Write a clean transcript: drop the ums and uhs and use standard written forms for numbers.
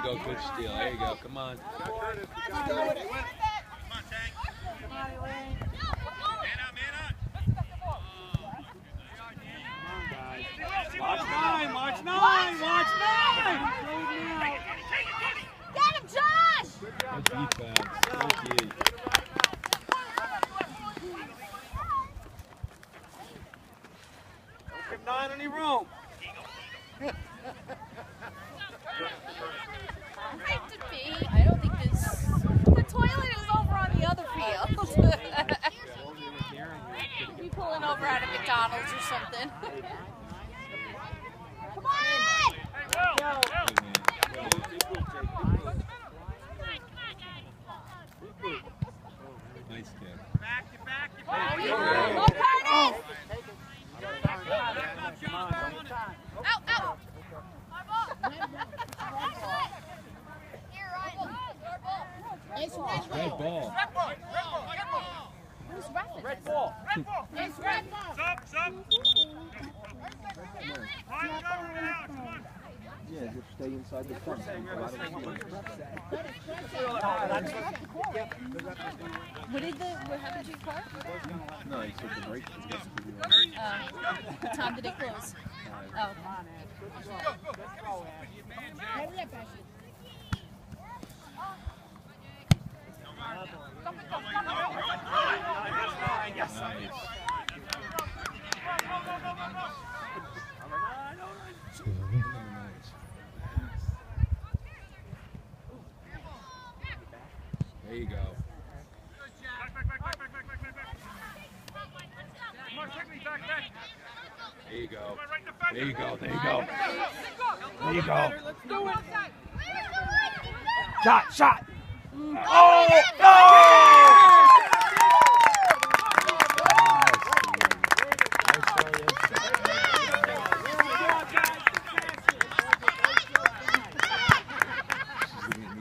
go, good steal. There you go. Come on. Watch 9! Watch 9! Watch 9! Get him, Josh! Good defense. Thank you. Don't give 9 any room. I don't think this. The toilet is over on the other field. We pulling over out of McDonald's or something. Come on! Nice kick. Go, Curtis! Out, out! Nice red ball. Who's repping? Red ball. It's red ball. Yeah, just stay inside the fence. What happened to your car? No, he said the break was supposed to be What time did it close? Oh. There you go. There you go. There you go. There you go. There you go. Let's do it. Shot, shot. Oh, no!